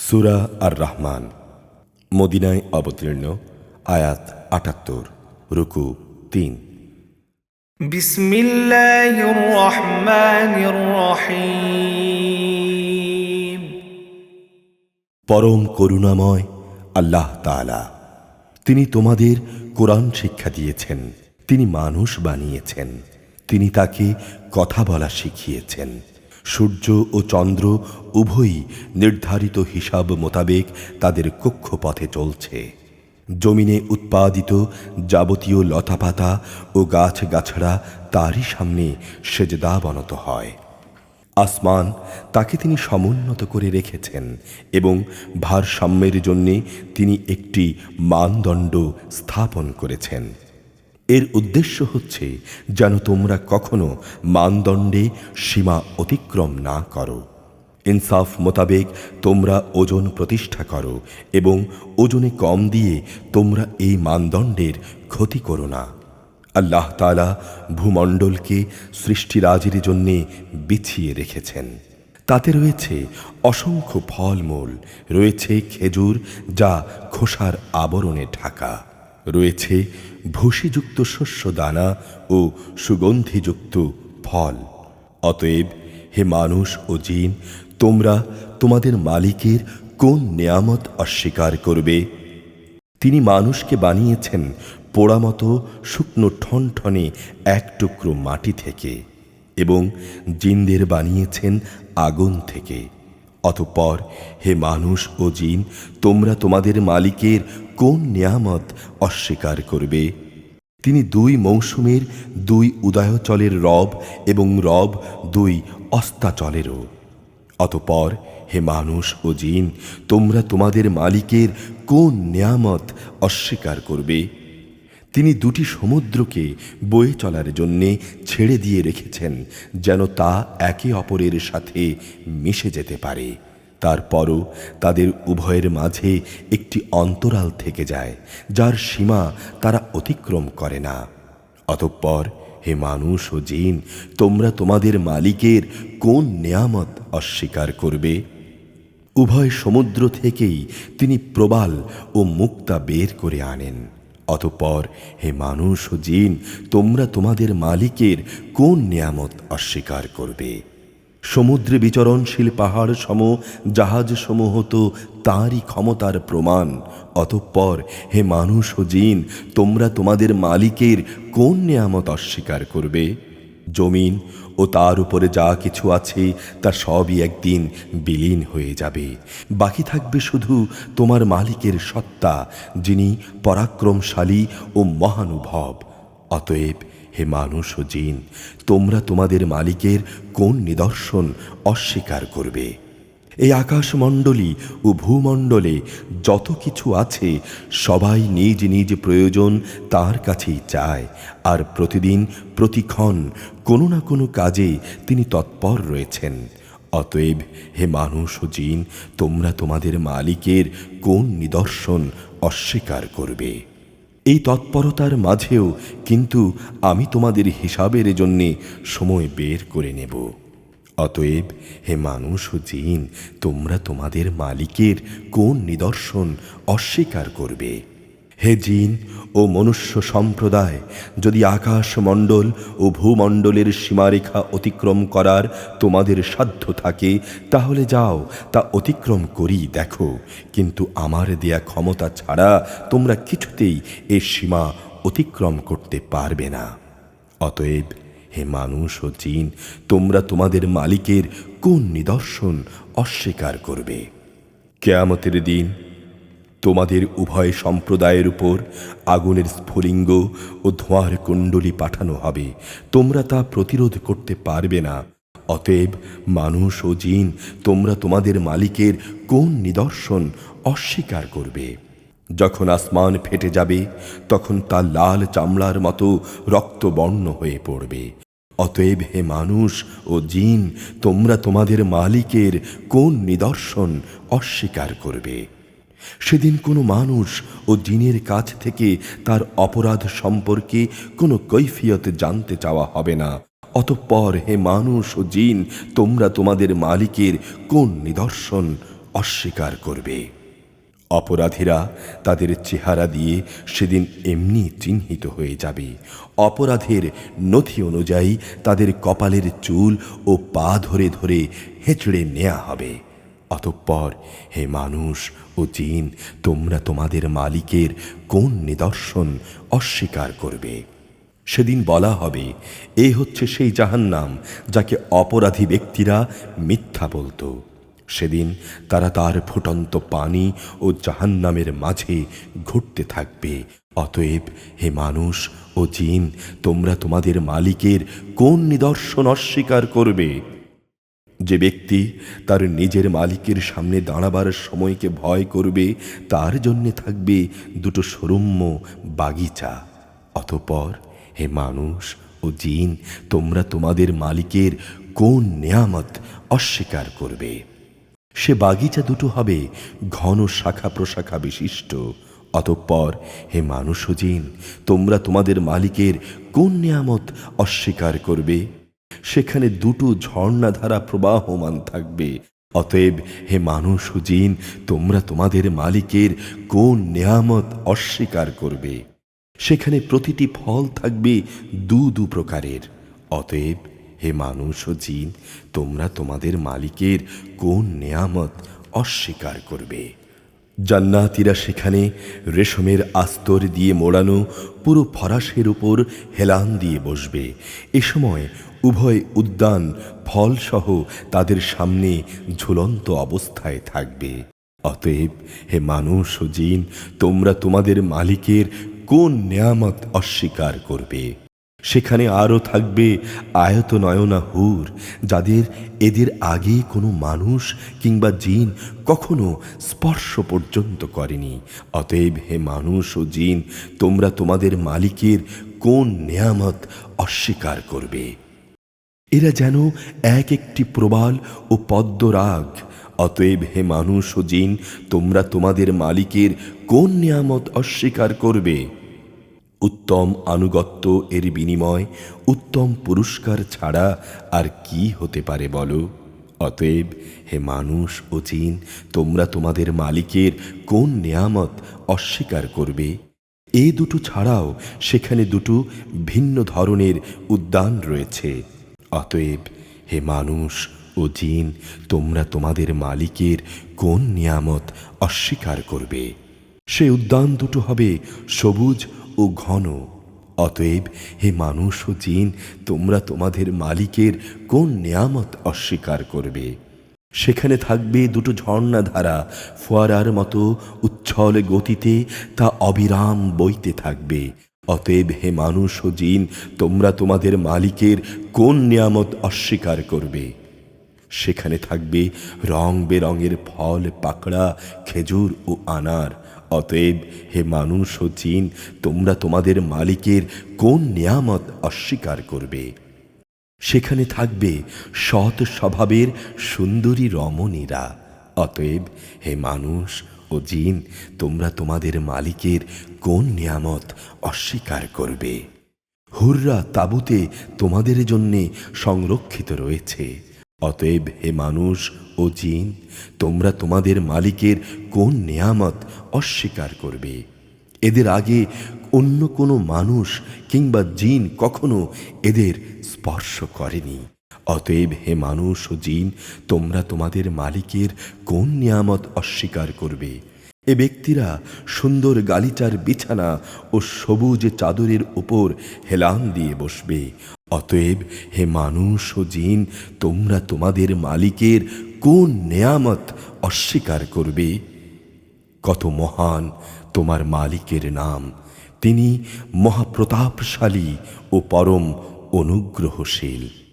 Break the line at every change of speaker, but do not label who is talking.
সূরা আর রহমান মদিনায় অবতীর্ণ। আয়াত ৭৮। রুকু ৩।
বিসমিল্লাহির রহমানির রহিম।
পরম করুণাময় আল্লাহ তাআলা, তিনি তোমাদের কোরআন শিক্ষা দিয়েছেন, তিনি মানুষ বানিয়েছেন, তিনি তাকে কথা বলা শিখিয়েছেন। সূর্য ও চন্দ্র উভয়ই নির্ধারিত হিসাব মোতাবেক তাদের কক্ষপথে চলছে। জমিনে উৎপাদিত যাবতীয় লতাপাতা ও গাছগাছড়া তারই সামনে সেজদাবনত হয়। আসমান তাকে তিনি সমুন্নত করে রেখেছেন এবং ভারসাম্যের জন্যে তিনি একটি মানদণ্ড স্থাপন করেছেন। এর উদ্দেশ্য হচ্ছে যেন তোমরা কখনো মানদণ্ডে সীমা অতিক্রম না করো। ইনসাফ মোতাবেক তোমরা ওজন প্রতিষ্ঠা করো এবং ওজনে কম দিয়ে তোমরা এই মানদণ্ডের ক্ষতি করো না। আল্লাহ তাআলা ভূমণ্ডলকে সৃষ্টিরাজির জন্যে বিছিয়ে রেখেছেন। তাতে রয়েছে অসংখ্য ফলমূল, রয়েছে খেজুর যা খোসার আবরণে ঢাকা, রয়েছে ভুসিযুক্ত শস্য দানা ও সুগন্ধিযুক্ত ফল। অতএব হে মানুষ ও জিন, তোমরা তোমাদের মালিকের কোন নেয়ামত অস্বীকার করবে? তিনি মানুষকে বানিয়েছেন পোড়ামতো শুকনো ঠনঠনে এক টুকরো মাটি থেকে এবং জিনদের বানিয়েছেন আগুন থেকে। অতঃপর হে মানুষ ও জিন, তোমরা তোমাদের মালিকের কোন নেয়ামত অস্বীকার করবে? তিনি ২ মৌসুমের ২ উদয়াচলের রব এবং রব ২ অস্তাচলেরও। অতঃপর হে মানুষ ও জিন, তোমরা তোমাদের মালিকের কোন নেয়ামত অস্বীকার করবে? তিনি ২টি সমুদ্রকে বয়ে চলার জন্যে ছেড়ে দিয়ে রেখেছেন যেন তা একে অপরের সাথে মিশে যেতে পারে। তারপরও তাদের উভয়ের মাঝে একটি অন্তরাল থেকে যায়, যার সীমা তারা অতিক্রম করে না। অতঃপর হে মানুষ ও জিন, তোমরা তোমাদের মালিকের কোন নেয়ামত অস্বীকার করবে? উভয় সমুদ্র থেকেই তিনি প্রবাল ও মুক্তা বের করে আনেন। অতঃপর হে মানুষ ও জিন, তোমরা তোমাদের মালিকের কোন নেয়ামত অস্বীকার করবে? সমুদ্রে বিচরণশীল পাহাড় সম জাহাজ সমূহ তো তাঁরই ক্ষমতার প্রমাণ। অতঃপর হে মানুষ ও জিন, তোমরা তোমাদের মালিকের কোন নেয়ামত অস্বীকার করবে? জমিন ও তার উপরে যা কিছু আছে তা সবই একদিন বিলীন হয়ে যাবে। বাকি থাকবে শুধু তোমার মালিকের সত্তা, যিনি পরাক্রমশালী ও মহানুভব। অতএব হে মানুষ ও জিন, তোমরা তোমাদের মালিকের কোন নিদর্শন অস্বীকার করবে? এই আকাশমণ্ডলী ও ভূমণ্ডলে যত কিছু আছে সবাই নিজ নিজ প্রয়োজন তার কাছেই চায়, আর প্রতিদিন প্রতিক্ষণ কোনো না কোনো কাজে তিনি তৎপর রয়েছেন। অতএব হে মানুষ ও জিন, তোমরা তোমাদের মালিকের কোন নিদর্শন অস্বীকার করবে? এই তৎপরতার মাঝেও কিন্তু আমি তোমাদের হিসাবের জন্যে সময় বের করে নেব। অতএব হে মানুষ ও জিন, তোমরা তোমাদের মালিকের কোন নিদর্শন অস্বীকার করবে? হে জিন ও মনুষ্য সম্প্রদায়, যদি আকাশমণ্ডল ও ভূমণ্ডলের সীমারেখা অতিক্রম করার তোমাদের সাধ্য থাকে, তাহলে যাও তা অতিক্রম করি দেখো, কিন্তু আমার দেয়া ক্ষমতা ছাড়া তোমরা কিছুতেই এ সীমা অতিক্রম করতে পারবে না। অতএব হে মানুষ ও জিন, তোমরা তোমাদের মালিকের কোন নিদর্শন অস্বীকার করবে? কিয়ামতের দিন তোমাদের উভয় সম্প্রদায়ের উপর আগুনের স্ফুলিঙ্গ ও ধোঁয়ার কুণ্ডলী পাঠানো হবে, তোমরা তা প্রতিরোধ করতে পারবে না। অতএব মানুষ ও জিন, তোমরা তোমাদের মালিকের কোন নিদর্শন অস্বীকার করবে? যখন আসমান ফেটে যাবে, তখন তা লাল চামড়ার মতো রক্তবর্ণ হয়ে পড়বে। অতএব হে মানুষ ও জিন, তোমরা তোমাদের মালিকের কোন নিদর্শন অস্বীকার করবে? সেদিন কোনো মানুষ ও জিনের কাছ থেকে তার অপরাধ সম্পর্কে কোনো কৈফিয়ত জানতে চাওয়া হবে না। অতঃপর হে মানুষ ও জিন, তোমরা তোমাদের মালিকের কোন নিদর্শন অস্বীকার করবে। অপরাধীরা তাদের চেহারা দিয়ে সেদিন এমনি চিহ্নিত হয়ে যাবে। অপরাধের নথি অনুযায়ী তাদের কপালের চুল ও পা ধরে ধরে হেঁচড়ে নেওয়া হবে। অতঃপর হে মানুষ ও জিন, তোমরা তোমাদের মালিকের কোন নিদর্শন অস্বীকার করবে? সেদিন বলা হবে, এ হচ্ছে সেই জাহান্নাম যাকে অপরাধী ব্যক্তিরা মিথ্যা বলতো। সেদিন তারা তার ফুটন্ত পানি ও জাহান্নামের মাঝে ঘুরতে থাকবে। অতএব হে মানুষ ও জিন, তোমরা তোমাদের মালিকের কোন নিদর্শন অস্বীকার করবে? যে ব্যক্তি তার নিজের মালিকের সামনে দাঁড়াবার সময়কে ভয় করবে, তার জন্যে থাকবে দুটো সরম্য বাগিচা। অতঃপর হে মানুষ ও জিন, তোমরা তোমাদের মালিকের কোন নেয়ামত অস্বীকার করবে? সে বাগিচা দুটো হবে ঘন শাখা প্রশাখা বিশিষ্ট। অতঃপর হে মানুষ ও জিন, তোমরা তোমাদের মালিকের কোন নেয়ামত অস্বীকার করবে? সেখানে দুটো ঝর্ণাধারা প্রবাহমান থাকবে। অতএব হে মানুষ ও জিন, তোমরা তোমাদের মালিকের কোন নেয়ামত অস্বীকার করবে? সেখানে প্রতিটি ফল থাকবে দু প্রকারের। অতএব হে মানুষ ও জিন, তোমরা তোমাদের মালিকের কোন নেয়ামত অস্বীকার করবে? জান্নাতীরা সেখানে রেশমের আস্তর দিয়ে মোড়ানো পুরো ফরাশের উপর হেলান দিয়ে বসবে। এ সময় উভয় উদ্যান ফলসহ তাদের সামনে ঝুলন্ত অবস্থায় থাকবে। অতএব হে মানুষ ও জিন, তোমরা তোমাদের মালিকের কোন নেয়ামত অস্বীকার করবে? সেখানে আরও থাকবে আয়তনয়না হুর, যাদের এদের আগে কোনো মানুষ কিংবা জিন কখনো স্পর্শ পর্যন্ত করেনি। অতএব হে মানুষ ও জিন, তোমরা তোমাদের মালিকের কোন নেয়ামত অস্বীকার করবে? এরা যেন এক একটি প্রবাল ও পদ্মরাগ। অতএব হে মানুষ ও জিন, তোমরা তোমাদের মালিকের কোন নেয়ামত অস্বীকার করবে? উত্তম আনুগত্য এর বিনিময় উত্তম পুরস্কার ছাড়া আর কি হতে পারে বলো? অতএব হে মানুষ ও জিন, তোমরা তোমাদের মালিকের কোন নেয়ামত অস্বীকার করবে? এ দুটো ছাড়াও সেখানে দুটো ভিন্ন ধরনের উদ্যান রয়েছে। অতএব হে মানুষ ও জিন, তোমরা তোমাদের মালিকের কোন নিয়ামত অস্বীকার করবে? সে উদ্যান দুটো হবে সবুজ ও ঘন। অতএব হে মানুষ ও জিন, তোমরা তোমাদের মালিকের কোন নিয়ামত অস্বীকার করবে? সেখানে থাকবে দুটো ঝর্ণাধারা, ফোয়ারার মতো উচ্ছল গতিতে তা অবিরাম বইতে থাকবে। অতএব হে মানুষ ও জিন, তোমরা তোমাদের মালিকের কোন নিয়ামত অস্বীকার করবে? সেখানে থাকবে রং বেরঙের ফল, পাকড়া, খেজুর ও আনার। অতএব হে মানুষ ও জিন, তোমরা তোমাদের মালিকের কোন নিয়ামত অস্বীকার করবে? সেখানে থাকবে সৎ স্বভাবের সুন্দরী রমণীরা। অতএব হে মানুষ ও জিন, তোমরা তোমাদের মালিকের কোন নিয়ামত অস্বীকার করবে? হুররা তাঁবুতে তোমাদের জন্যে সংরক্ষিত রয়েছে। অতএব হে মানুষ ও জিন, তোমরা তোমাদের মালিকের কোন নেয়ামত অস্বীকার করবে? এদের আগে অন্য কোনো মানুষ কিংবা জিন কখনো এদের স্পর্শ করেনি। অতএব হে মানুষ ও জিন, তোমরা তোমাদের মালিকের কোন নিয়ামত অস্বীকার করবে? এ ব্যক্তিরা সুন্দর গালিচার বিছানা ও সবুজ চাদরের উপর হেলান দিয়ে বসবে। অতএব হে মানুষ ও জিন, তোমরা তোমাদের মালিকের কোন নেয়ামত অস্বীকার করবে? কত মহান তোমার মালিকের নাম! তিনি মহাপ্রতাপশালী ও পরম অনুগ্রহশীল।